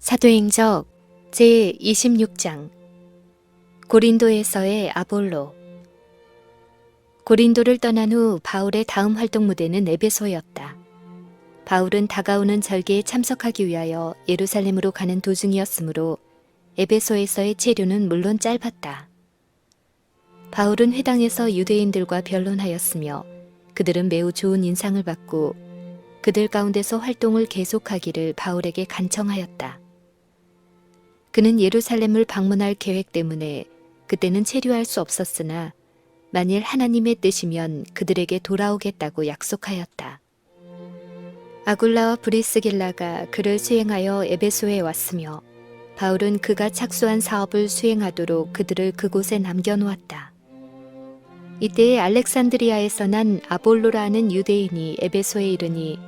사도행적 제26장 고린도에서의 아볼로. 고린도를 떠난 후 바울의 다음 활동 무대는 에베소였다. 바울은 다가오는 절기에 참석하기 위하여 예루살렘으로 가는 도중이었으므로 에베소에서의 체류는 물론 짧았다. 바울은 회당에서 유대인들과 변론하였으며 그들은 매우 좋은 인상을 받고 그들 가운데서 활동을 계속하기를 바울에게 간청하였다. 그는 예루살렘을 방문할 계획 때문에 그때는 체류할 수 없었으나 만일 하나님의 뜻이면 그들에게 돌아오겠다고 약속하였다. 아굴라와 브리스길라가 그를 수행하여 에베소에 왔으며 바울은 그가 착수한 사업을 수행하도록 그들을 그곳에 남겨놓았다. 이때에 알렉산드리아에서 난 아볼로라는 유대인이 에베소에 이르니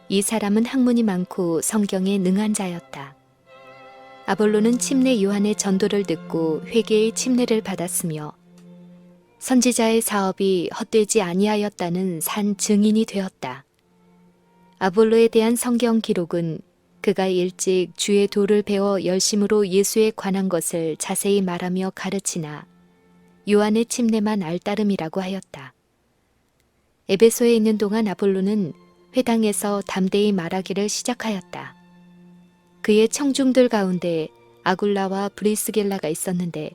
이 사람은 학문이 많고 성경에 능한 자였다. 아볼로는 침례 요한의 전도를 듣고 회개의 침례를 받았으며 선지자의 사업이 헛되지 아니하였다는 산 증인이 되었다. 아볼로에 대한 성경 기록은 그가 일찍 주의 도를 배워 열심으로 예수에 관한 것을 자세히 말하며 가르치나 요한의 침례만 알따름이라고 하였다. 에베소에 있는 동안 아볼로는 회당에서 담대히 말하기를 시작하였다. 그의 청중들 가운데 아굴라와 브리스길라가 있었는데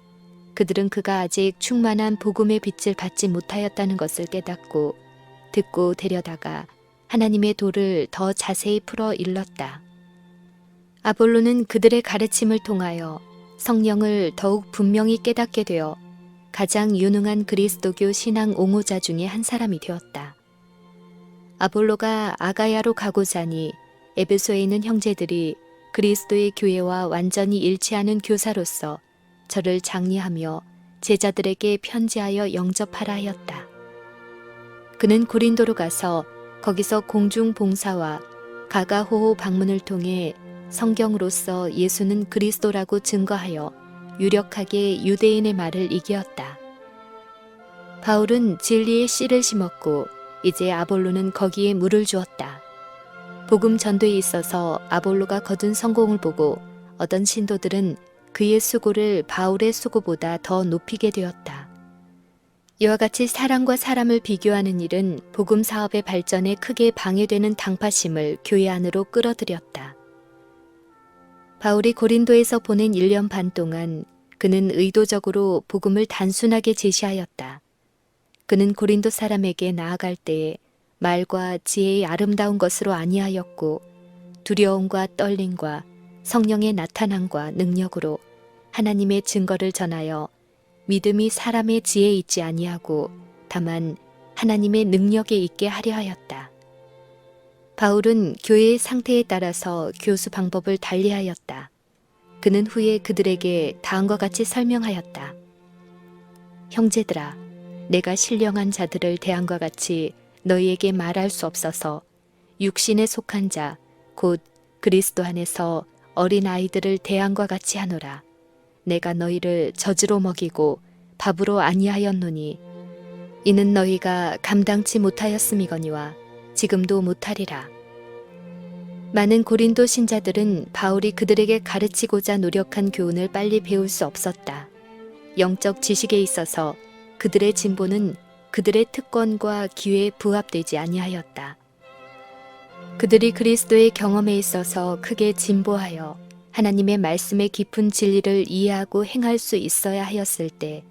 그들은 그가 아직 충만한 복음의 빛을 받지 못하였다는 것을 깨닫고 듣고 데려다가 하나님의 도를 더 자세히 풀어 일렀다. 아볼로는 그들의 가르침을 통하여 성령을 더욱 분명히 깨닫게 되어 가장 유능한 그리스도교 신앙 옹호자 중에 한 사람이 되었다. 아볼로가 아가야로 가고자 하니 에베소에 있는 형제들이 그리스도의 교회와 완전히 일치하는 교사로서 저를 장려하며 제자들에게 편지하여 영접하라 하였다. 그는 고린도로 가서 거기서 공중 봉사와 가가호호 방문을 통해 성경으로서 예수는 그리스도라고 증거하여 유력하게 유대인의 말을 이기었다. 바울은 진리의 씨를 심었고 이제 아볼로는 거기에 물을 주었다. 복음 전도에 있어서 아볼로가 거둔 성공을 보고 어떤 신도들은 그의 수고를 바울의 수고보다 더 높이게 되었다. 이와 같이 사람과 사람을 비교하는 일은 복음 사업의 발전에 크게 방해되는 당파심을 교회 안으로 끌어들였다. 바울이 고린도에서 보낸 1년 반 동안 그는 의도적으로 복음을 단순하게 제시하였다. 그는 고린도 사람에게 나아갈 때에 말과 지혜의 아름다운 것으로 아니하였고 두려움과 떨림과 성령의 나타남과 능력으로 하나님의 증거를 전하여 믿음이 사람의 지혜에 있지 아니하고 다만 하나님의 능력에 있게 하려 하였다. 바울은 교회의 상태에 따라서 교수 방법을 달리하였다. 그는 후에 그들에게 다음과 같이 설명하였다. 형제들아, 내가 신령한 자들을 대함과 같이 너희에게 말할 수 없어서 육신에 속한 자, 곧 그리스도 안에서 어린 아이들을 대함과 같이 하노라. 내가 너희를 젖으로 먹이고 밥으로 아니하였노니 이는 너희가 감당치 못하였음이거니와 지금도 못하리라. 많은 고린도 신자들은 바울이 그들에게 가르치고자 노력한 교훈을 빨리 배울 수 없었다. 영적 지식에 있어서 그들의 진보는 그들의 특권과 기회에 부합되지 아니하였다. 그들이 그리스도의 경험에 있어서 크게 진보하여 하나님의 말씀의 깊은 진리를 이해하고 행할 수 있어야 하였을 때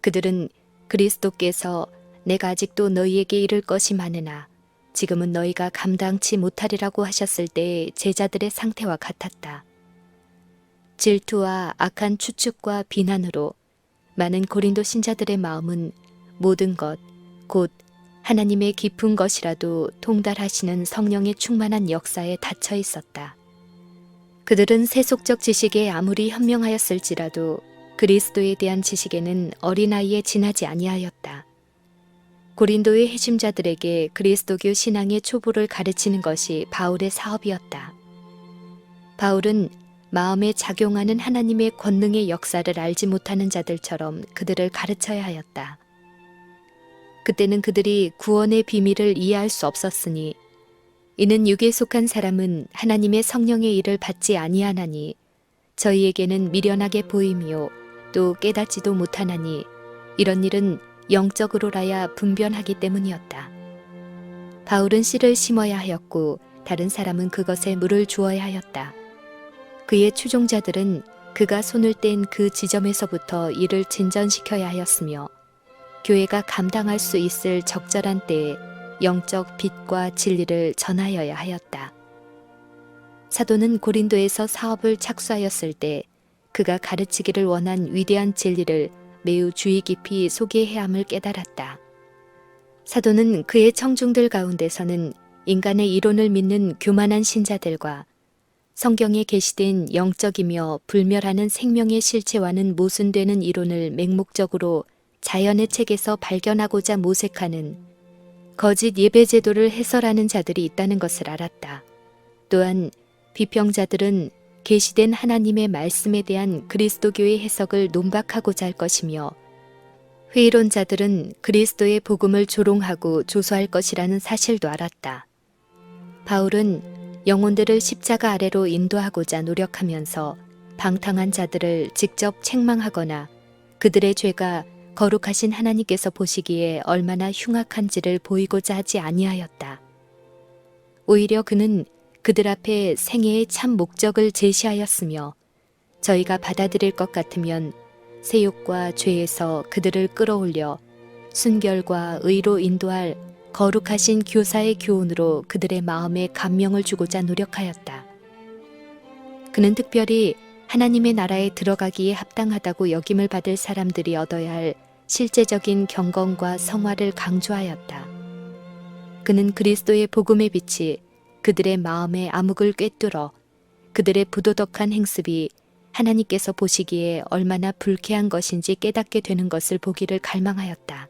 그들은 그리스도께서 내가 아직도 너희에게 이를 것이 많으나 지금은 너희가 감당치 못하리라고 하셨을 때의 제자들의 상태와 같았다. 질투와 악한 추측과 비난으로 많은 고린도 신자들의 마음은 모든 것, 곧 하나님의 깊은 것이라도 통달하시는 성령의 충만한 역사에 닫혀 있었다. 그들은 세속적 지식에 아무리 현명하였을지라도 그리스도에 대한 지식에는 어린아이에 지나지 아니하였다. 고린도의 회심자들에게 그리스도교 신앙의 초보를 가르치는 것이 바울의 사업이었다. 바울은 마음에 작용하는 하나님의 권능의 역사를 알지 못하는 자들처럼 그들을 가르쳐야 하였다. 그때는 그들이 구원의 비밀을 이해할 수 없었으니 이는 육에 속한 사람은 하나님의 성령의 일을 받지 아니하나니 저희에게는 미련하게 보임이요 또 깨닫지도 못하나니 이런 일은 영적으로라야 분변하기 때문이었다. 바울은 씨를 심어야 하였고 다른 사람은 그것에 물을 주어야 하였다. 그의 추종자들은 그가 손을 뗀 그 지점에서부터 일을 진전시켜야 하였으며 교회가 감당할 수 있을 적절한 때에 영적 빛과 진리를 전하여야 하였다. 사도는 고린도에서 사업을 착수하였을 때 그가 가르치기를 원한 위대한 진리를 매우 주의 깊이 소개해야 함을 깨달았다. 사도는 그의 청중들 가운데서는 인간의 이론을 믿는 교만한 신자들과 성경에 게시된 영적이며 불멸하는 생명의 실체와는 모순되는 이론을 맹목적으로 자연의 책에서 발견하고자 모색하는 거짓 예배 제도를 해설하는 자들이 있다는 것을 알았다. 또한 비평자들은 계시된 하나님의 말씀에 대한 그리스도교의 해석을 논박하고자 할 것이며 회의론자들은 그리스도의 복음을 조롱하고 조소할 것이라는 사실도 알았다. 바울은 영혼들을 십자가 아래로 인도하고자 노력하면서 방탕한 자들을 직접 책망하거나 그들의 죄가 거룩하신 하나님께서 보시기에 얼마나 흉악한지를 보이고자 하지 아니하였다. 오히려 그는 그들 앞에 생애의 참 목적을 제시하였으며 저희가 받아들일 것 같으면 세욕과 죄에서 그들을 끌어올려 순결과 의로 인도할 거룩하신 교사의 교훈으로 그들의 마음에 감명을 주고자 노력하였다. 그는 특별히 하나님의 나라에 들어가기에 합당하다고 여김을 받을 사람들이 얻어야 할 실제적인 경건과 성화를 강조하였다. 그는 그리스도의 복음의 빛이 그들의 마음의 암흑을 꿰뚫어 그들의 부도덕한 행습이 하나님께서 보시기에 얼마나 불쾌한 것인지 깨닫게 되는 것을 보기를 갈망하였다.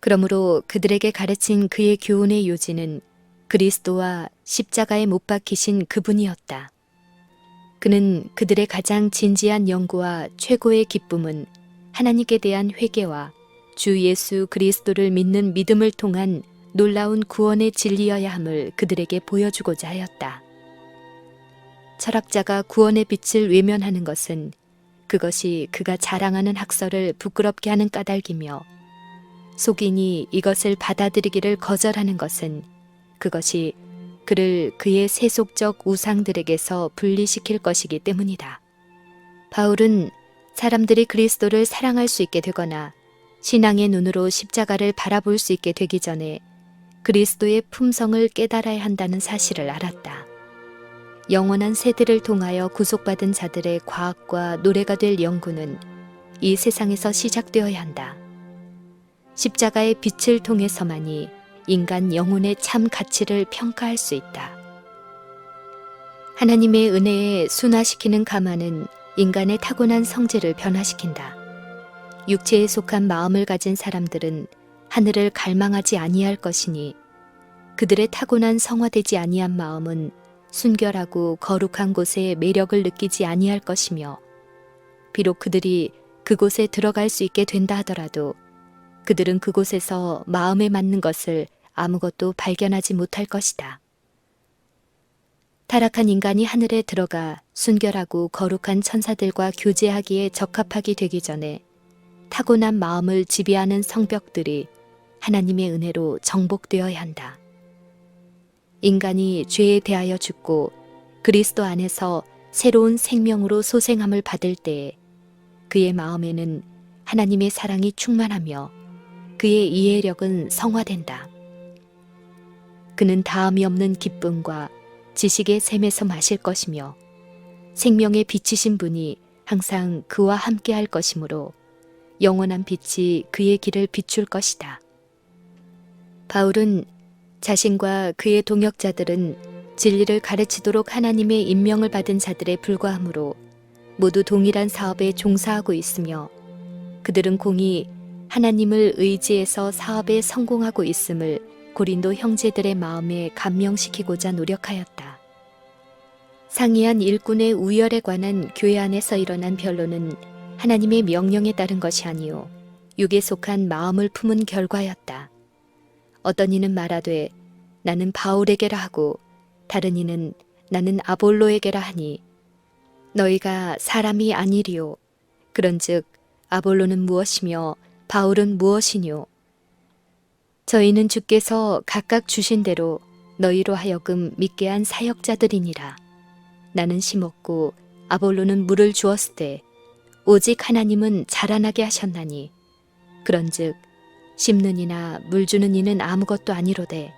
그러므로 그들에게 가르친 그의 교훈의 요지는 그리스도와 십자가에 못 박히신 그분이었다. 그는 그들의 가장 진지한 연구와 최고의 기쁨은 하나님께 대한 회개와 주 예수 그리스도를 믿는 믿음을 통한 놀라운 구원의 진리여야 함을 그들에게 보여주고자 하였다. 철학자가 구원의 빛을 외면하는 것은 그것이 그가 자랑하는 학설을 부끄럽게 하는 까닭이며 속인이 이것을 받아들이기를 거절하는 것은 그것이 그를 그의 세속적 우상들에게서 분리시킬 것이기 때문이다. 바울은 사람들이 그리스도를 사랑할 수 있게 되거나 신앙의 눈으로 십자가를 바라볼 수 있게 되기 전에 그리스도의 품성을 깨달아야 한다는 사실을 알았다. 영원한 세대를 통하여 구속받은 자들의 과학과 노래가 될 연구는 이 세상에서 시작되어야 한다. 십자가의 빛을 통해서만이 인간 영혼의 참 가치를 평가할 수 있다. 하나님의 은혜에 순화시키는 가마는 인간의 타고난 성질을 변화시킨다. 육체에 속한 마음을 가진 사람들은 하늘을 갈망하지 아니할 것이니 그들의 타고난 성화되지 아니한 마음은 순결하고 거룩한 곳에 매력을 느끼지 아니할 것이며 비록 그들이 그곳에 들어갈 수 있게 된다 하더라도 그들은 그곳에서 마음에 맞는 것을 아무것도 발견하지 못할 것이다. 타락한 인간이 하늘에 들어가 순결하고 거룩한 천사들과 교제하기에 적합하게 되기 전에 타고난 마음을 지배하는 성벽들이 하나님의 은혜로 정복되어야 한다. 인간이 죄에 대하여 죽고 그리스도 안에서 새로운 생명으로 소생함을 받을 때에 그의 마음에는 하나님의 사랑이 충만하며 그의 이해력은 성화된다. 그는 다함이 없는 기쁨과 지식의 샘에서 마실 것이며 생명의 빛이신 분이 항상 그와 함께 할 것이므로 영원한 빛이 그의 길을 비출 것이다. 바울은 자신과 그의 동역자들은 진리를 가르치도록 하나님의 임명을 받은 자들에 불과하므로 모두 동일한 사업에 종사하고 있으며 그들은 공히 하나님을 의지해서 사업에 성공하고 있음을 고린도 형제들의 마음에 감명시키고자 노력하였다. 상이한 일꾼의 우열에 관한 교회 안에서 일어난 변론은 하나님의 명령에 따른 것이 아니요 육에 속한 마음을 품은 결과였다. 어떤 이는 말하되 나는 바울에게라 하고 다른 이는 나는 아볼로에게라 하니 너희가 사람이 아니리요. 그런즉 아볼로는 무엇이며 바울은 무엇이뇨? 저희는 주께서 각각 주신 대로 너희로 하여금 믿게 한 사역자들이니라. 나는 심었고 아볼로는 물을 주었을 때 오직 하나님은 자라나게 하셨나니 그런즉 심는 이나 물 주는 이는 아무것도 아니로되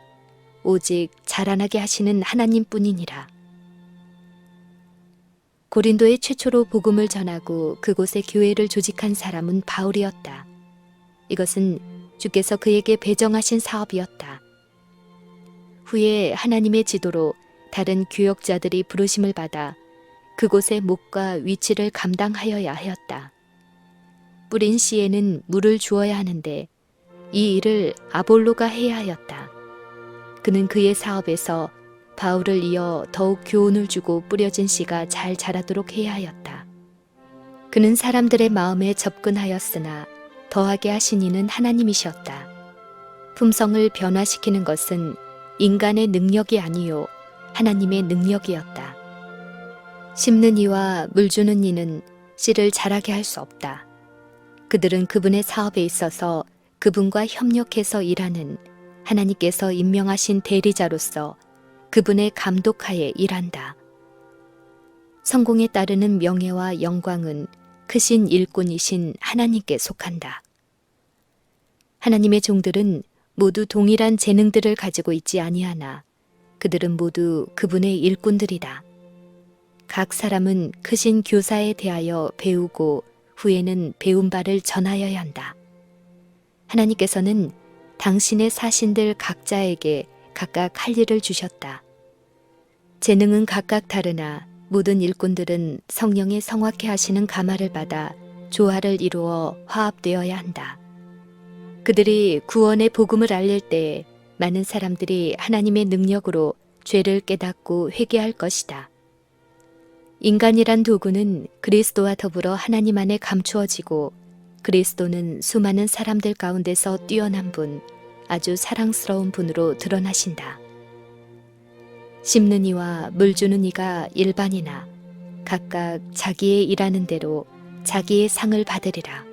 오직 자라나게 하시는 하나님뿐이니라. 고린도에 최초로 복음을 전하고 그곳에 교회를 조직한 사람은 바울이었다. 이것은 주께서 그에게 배정하신 사업이었다. 후에 하나님의 지도로 다른 교역자들이 부르심을 받아 그곳의 목과 위치를 감당하여야 하였다. 뿌린 씨에는 물을 주어야 하는데 이 일을 아볼로가 해야 하였다. 그는 그의 사업에서 바울을 이어 더욱 교훈을 주고 뿌려진 씨가 잘 자라도록 해야 하였다. 그는 사람들의 마음에 접근하였으나 더하게 하신 이는 하나님이셨다. 품성을 변화시키는 것은 인간의 능력이 아니요 하나님의 능력이었다. 심는 이와 물 주는 이는 씨를 자라게 할 수 없다. 그들은 그분의 사업에 있어서 그분과 협력해서 일하는 하나님께서 임명하신 대리자로서 그분의 감독하에 일한다. 성공에 따르는 명예와 영광은 크신 일꾼이신 하나님께 속한다. 하나님의 종들은 모두 동일한 재능들을 가지고 있지 아니하나 그들은 모두 그분의 일꾼들이다. 각 사람은 크신 교사에 대하여 배우고 후에는 배운 바를 전하여야 한다. 하나님께서는 당신의 사신들 각자에게 각각 할 일을 주셨다. 재능은 각각 다르나 모든 일꾼들은 성령의 성확해 하시는 가마를 받아 조화를 이루어 화합되어야 한다. 그들이 구원의 복음을 알릴 때 많은 사람들이 하나님의 능력으로 죄를 깨닫고 회개할 것이다. 인간이란 도구는 그리스도와 더불어 하나님 안에 감추어지고 그리스도는 수많은 사람들 가운데서 뛰어난 분, 아주 사랑스러운 분으로 드러나신다. 심는 이와 물 주는 이가 일반이나 각각 자기의 일하는 대로 자기의 상을 받으리라.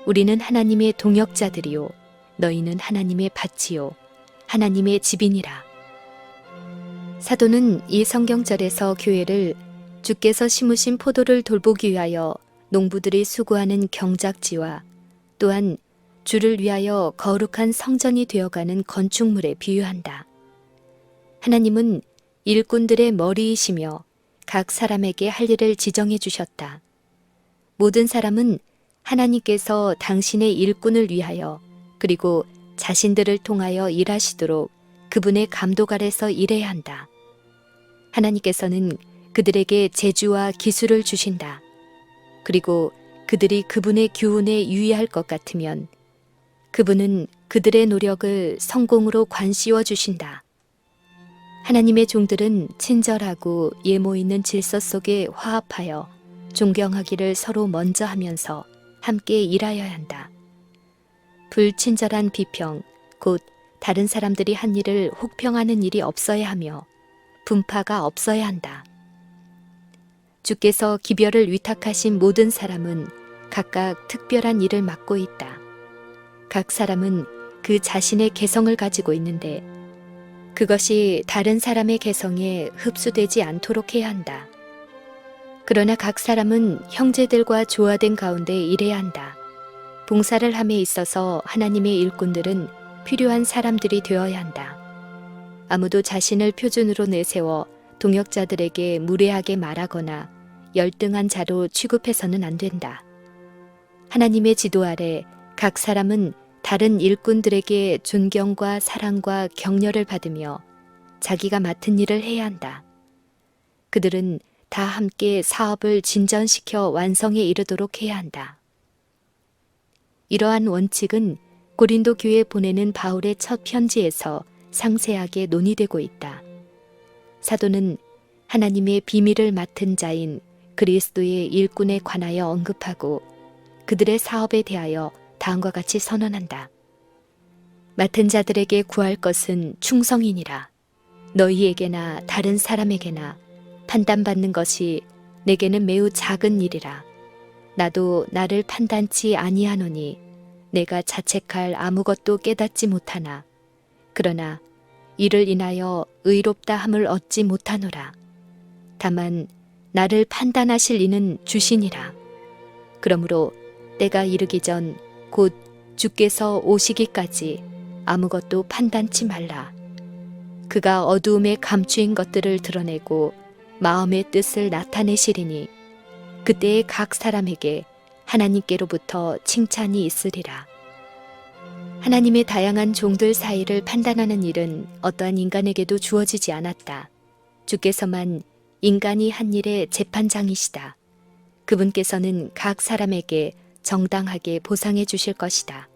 우리는 하나님의 동역자들이요 너희는 하나님의 밭이요 하나님의 집이니라. 사도는 이 성경절에서 교회를 주께서 심으신 포도를 돌보기 위하여 농부들이 수고하는 경작지와 또한 주를 위하여 거룩한 성전이 되어가는 건축물에 비유한다. 하나님은 일꾼들의 머리이시며 각 사람에게 할 일을 지정해 주셨다. 모든 사람은 하나님께서 당신의 일꾼을 위하여 그리고 자신들을 통하여 일하시도록 그분의 감독 아래서 일해야 한다. 하나님께서는 그들에게 재주와 기술을 주신다. 그리고 그들이 그분의 교훈에 유의할 것 같으면 그분은 그들의 노력을 성공으로 관씌워 주신다. 하나님의 종들은 친절하고 예모 있는 질서 속에 화합하여 존경하기를 서로 먼저 하면서 함께 일하여야 한다. 불친절한 비평, 곧 다른 사람들이 한 일을 혹평하는 일이 없어야 하며 분파가 없어야 한다. 주께서 기별을 위탁하신 모든 사람은 각각 특별한 일을 맡고 있다. 각 사람은 그 자신의 개성을 가지고 있는데 그것이 다른 사람의 개성에 흡수되지 않도록 해야 한다. 그러나 각 사람은 형제들과 조화된 가운데 일해야 한다. 봉사를 함에 있어서 하나님의 일꾼들은 필요한 사람들이 되어야 한다. 아무도 자신을 표준으로 내세워 동역자들에게 무례하게 말하거나 열등한 자로 취급해서는 안 된다. 하나님의 지도 아래 각 사람은 다른 일꾼들에게 존경과 사랑과 격려를 받으며 자기가 맡은 일을 해야 한다. 그들은 다 함께 사업을 진전시켜 완성에 이르도록 해야 한다. 이러한 원칙은 고린도 교회에 보내는 바울의 첫 편지에서 상세하게 논의되고 있다. 사도는 하나님의 비밀을 맡은 자인 그리스도의 일꾼에 관하여 언급하고 그들의 사업에 대하여 다음과 같이 선언한다. 맡은 자들에게 구할 것은 충성이니라. 너희에게나 다른 사람에게나 판단받는 것이 내게는 매우 작은 일이라. 나도 나를 판단치 아니하노니 내가 자책할 아무것도 깨닫지 못하나. 그러나 이를 인하여 의롭다 함을 얻지 못하노라. 다만 나를 판단하실 이는 주시니라. 그러므로 때가 이르기 전 곧 주께서 오시기까지 아무것도 판단치 말라. 그가 어두움에 감추인 것들을 드러내고 마음의 뜻을 나타내시리니 그때에 각 사람에게 하나님께로부터 칭찬이 있으리라. 하나님의 다양한 종들 사이를 판단하는 일은 어떠한 인간에게도 주어지지 않았다. 주께서만 인간이 한 일의 재판장이시다. 그분께서는 각 사람에게 정당하게 보상해 주실 것이다.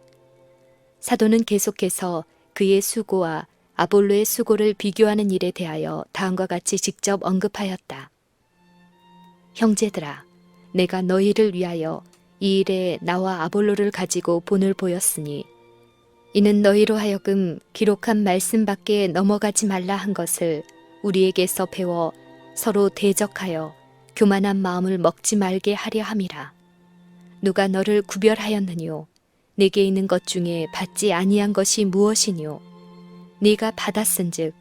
사도는 계속해서 그의 수고와 아볼로의 수고를 비교하는 일에 대하여 다음과 같이 직접 언급하였다. 형제들아, 내가 너희를 위하여 이 일에 나와 아볼로를 가지고 본을 보였으니 이는 너희로 하여금 기록한 말씀 밖에 넘어가지 말라 한 것을 우리에게서 배워 서로 대적하여 교만한 마음을 먹지 말게 하려 함이라. 누가 너를 구별하였느뇨? 내게 있는 것 중에 받지 아니한 것이 무엇이뇨? 네가 받았은즉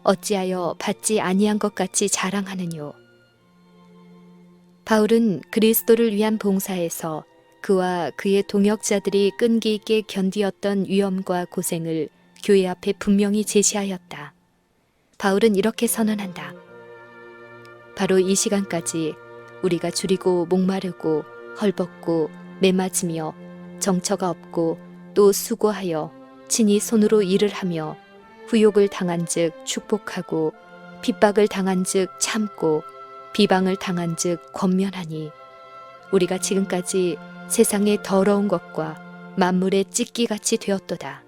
어찌하여 받지 아니한 것 같이 자랑하느뇨? 바울은 그리스도를 위한 봉사에서 그와 그의 동역자들이 끈기 있게 견디었던 위험과 고생을 교회 앞에 분명히 제시하였다. 바울은 이렇게 선언한다. 바로 이 시간까지 우리가 줄이고 목마르고 헐벗고 매맞으며 정처가 없고 또 수고하여 친히 손으로 일을 하며 후욕을 당한즉 축복하고 핍박을 당한즉 참고 비방을 당한즉 권면하니 우리가 지금까지 세상의 더러운 것과 만물의 찢기같이 되었도다.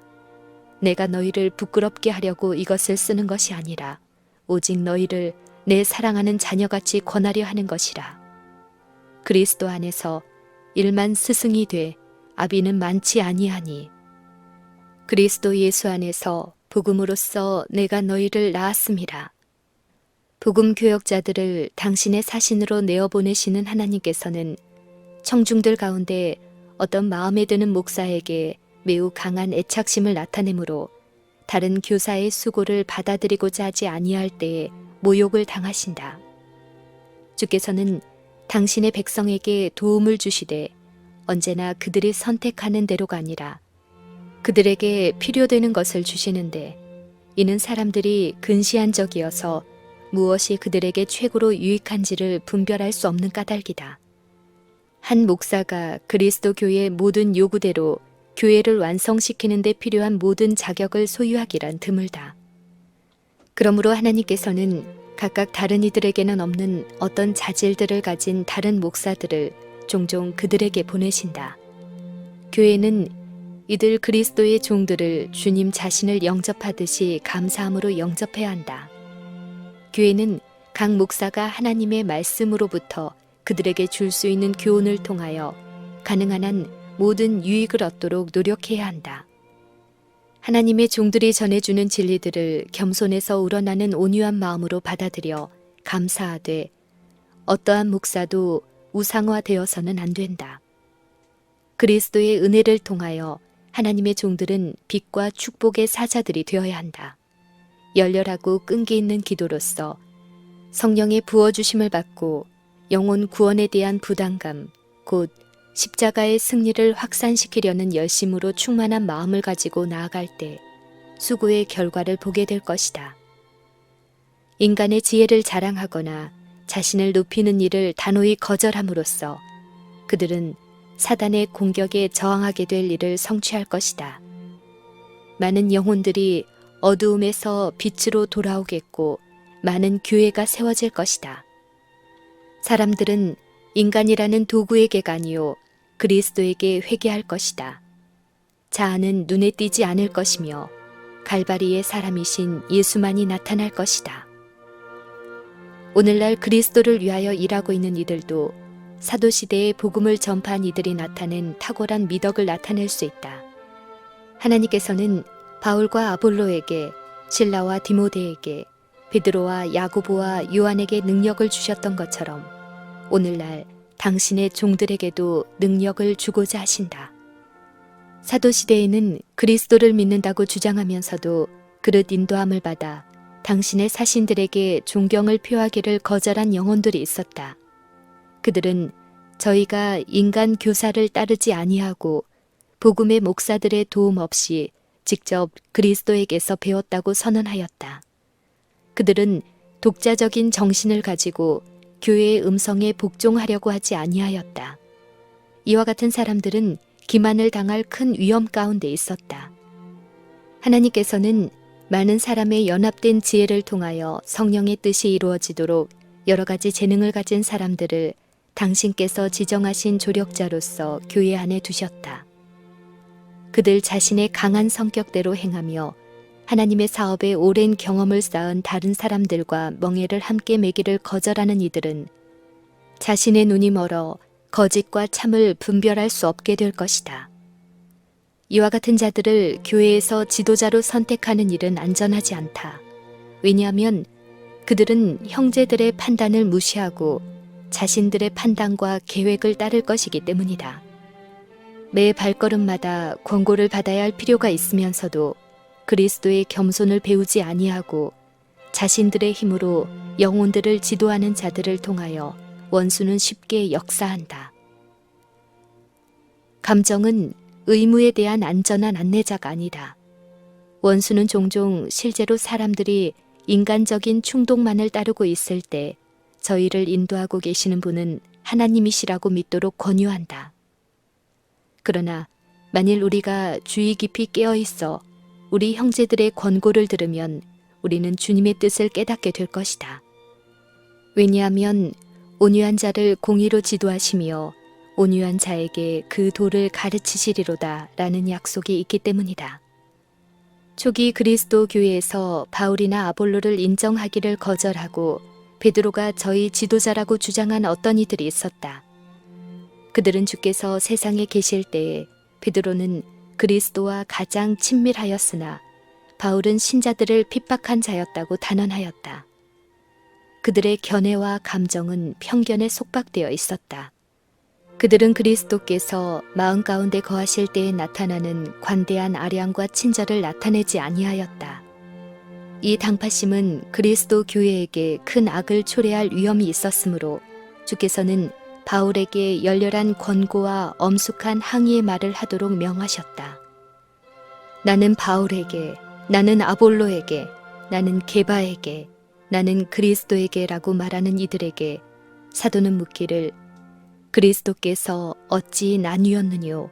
내가 너희를 부끄럽게 하려고 이것을 쓰는 것이 아니라 오직 너희를 내 사랑하는 자녀같이 권하려 하는 것이라. 그리스도 안에서 일만 스승이 돼 아비는 많지 아니하니 그리스도 예수 안에서 복음으로써 내가 너희를 낳았음이라. 복음 교역자들을 당신의 사신으로 내어보내시는 하나님께서는 청중들 가운데 어떤 마음에 드는 목사에게 매우 강한 애착심을 나타내므로 다른 교사의 수고를 받아들이고자 하지 아니할 때에 모욕을 당하신다. 주께서는 당신의 백성에게 도움을 주시되 언제나 그들이 선택하는 대로가 아니라 그들에게 필요되는 것을 주시는데 이는 사람들이 근시안적이어서 무엇이 그들에게 최고로 유익한지를 분별할 수 없는 까닭이다. 한 목사가 그리스도 교회의 모든 요구대로 교회를 완성시키는 데 필요한 모든 자격을 소유하기란 드물다. 그러므로 하나님께서는 각각 다른 이들에게는 없는 어떤 자질들을 가진 다른 목사들을 종종 그들에게 보내신다. 교회는 이들 그리스도의 종들을 주님 자신을 영접하듯이 감사함으로 영접해야 한다. 교회는 각 목사가 하나님의 말씀으로부터 그들에게 줄 수 있는 교훈을 통하여 가능한 한 모든 유익을 얻도록 노력해야 한다. 하나님의 종들이 전해주는 진리들을 겸손에서 우러나는 온유한 마음으로 받아들여 감사하되 어떠한 목사도 우상화되어서는 안 된다. 그리스도의 은혜를 통하여 하나님의 종들은 빛과 축복의 사자들이 되어야 한다. 열렬하고 끈기 있는 기도로서 성령의 부어주심을 받고 영혼 구원에 대한 부담감, 곧 십자가의 승리를 확산시키려는 열심으로 충만한 마음을 가지고 나아갈 때 수고의 결과를 보게 될 것이다. 인간의 지혜를 자랑하거나 자신을 높이는 일을 단호히 거절함으로써 그들은 사단의 공격에 저항하게 될 일을 성취할 것이다. 많은 영혼들이 어두움에서 빛으로 돌아오겠고 많은 교회가 세워질 것이다. 사람들은 인간이라는 도구에게가 아니요 그리스도에게 회개할 것이다. 자아는 눈에 띄지 않을 것이며 갈바리의 사람이신 예수만이 나타날 것이다. 오늘날 그리스도를 위하여 일하고 있는 이들도 사도시대의 복음을 전파한 이들이 나타낸 탁월한 미덕을 나타낼 수 있다. 하나님께서는 바울과 아볼로에게, 실라와 디모데에게, 베드로와 야고보와 요한에게 능력을 주셨던 것처럼 오늘날 당신의 종들에게도 능력을 주고자 하신다. 사도시대에는 그리스도를 믿는다고 주장하면서도 그릇 인도함을 받아 당신의 사신들에게 존경을 표하기를 거절한 영혼들이 있었다. 그들은 저희가 인간 교사를 따르지 아니하고 복음의 목사들의 도움 없이 직접 그리스도에게서 배웠다고 선언하였다. 그들은 독자적인 정신을 가지고 교회의 음성에 복종하려고 하지 아니하였다. 이와 같은 사람들은 기만을 당할 큰 위험 가운데 있었다. 하나님께서는 많은 사람의 연합된 지혜를 통하여 성령의 뜻이 이루어지도록 여러 가지 재능을 가진 사람들을 당신께서 지정하신 조력자로서 교회 안에 두셨다. 그들 자신의 강한 성격대로 행하며 하나님의 사업에 오랜 경험을 쌓은 다른 사람들과 멍에를 함께 매기를 거절하는 이들은 자신의 눈이 멀어 거짓과 참을 분별할 수 없게 될 것이다. 이와 같은 자들을 교회에서 지도자로 선택하는 일은 안전하지 않다. 왜냐하면 그들은 형제들의 판단을 무시하고 자신들의 판단과 계획을 따를 것이기 때문이다. 매 발걸음마다 권고를 받아야 할 필요가 있으면서도 그리스도의 겸손을 배우지 아니하고 자신들의 힘으로 영혼들을 지도하는 자들을 통하여 원수는 쉽게 역사한다. 감정은 의무에 대한 안전한 안내자가 아니다. 원수는 종종 실제로 사람들이 인간적인 충동만을 따르고 있을 때 저희를 인도하고 계시는 분은 하나님이시라고 믿도록 권유한다. 그러나 만일 우리가 주의 깊이 깨어 있어 우리 형제들의 권고를 들으면 우리는 주님의 뜻을 깨닫게 될 것이다. 왜냐하면 온유한 자를 공의로 지도하시며 온유한 자에게 그 도를 가르치시리로다 라는 약속이 있기 때문이다. 초기 그리스도 교회에서 바울이나 아볼로를 인정하기를 거절하고 베드로가 저희 지도자라고 주장한 어떤 이들이 있었다. 그들은 주께서 세상에 계실 때에 베드로는 그리스도와 가장 친밀하였으나 바울은 신자들을 핍박한 자였다고 단언하였다. 그들의 견해와 감정은 편견에 속박되어 있었다. 그들은 그리스도께서 마음 가운데 거하실 때에 나타나는 관대한 아량과 친절을 나타내지 아니하였다. 이 당파심은 그리스도 교회에게 큰 악을 초래할 위험이 있었으므로 주께서는 바울에게 열렬한 권고와 엄숙한 항의의 말을 하도록 명하셨다. 나는 바울에게, 나는 아볼로에게, 나는 게바에게, 나는 그리스도에게라고 말하는 이들에게 사도는 묻기를 그리스도께서 어찌 나뉘었느뇨?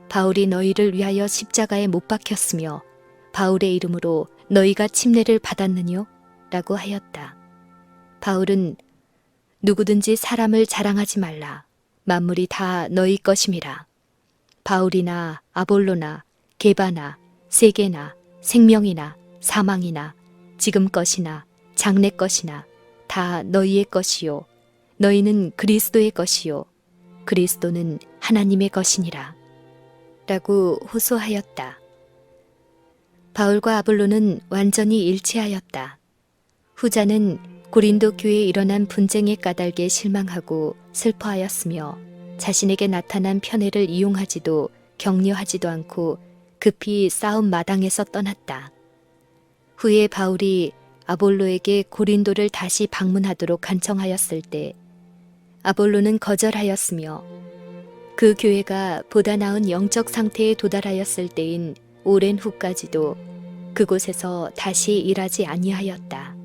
바울이 너희를 위하여 십자가에 못 박혔으며 바울의 이름으로 너희가 침례를 받았느뇨? 라고 하였다. 바울은 누구든지 사람을 자랑하지 말라. 만물이 다 너희 것임이라. 바울이나 아볼로나 게바나 세계나 생명이나 사망이나 지금 것이나 장래 것이나 다 너희의 것이요. 너희는 그리스도의 것이요. 그리스도는 하나님의 것이니라. 라고 호소하였다. 바울과 아볼로는 완전히 일치하였다. 후자는 고린도 교회에 일어난 분쟁의 까닭에 실망하고 슬퍼하였으며 자신에게 나타난 편애를 이용하지도 격려하지도 않고 급히 싸움 마당에서 떠났다. 후에 바울이 아볼로에게 고린도를 다시 방문하도록 간청하였을 때 아볼로는 거절하였으며 그 교회가 보다 나은 영적 상태에 도달하였을 때인 오랜 후까지도 그곳에서 다시 일하지 아니하였다.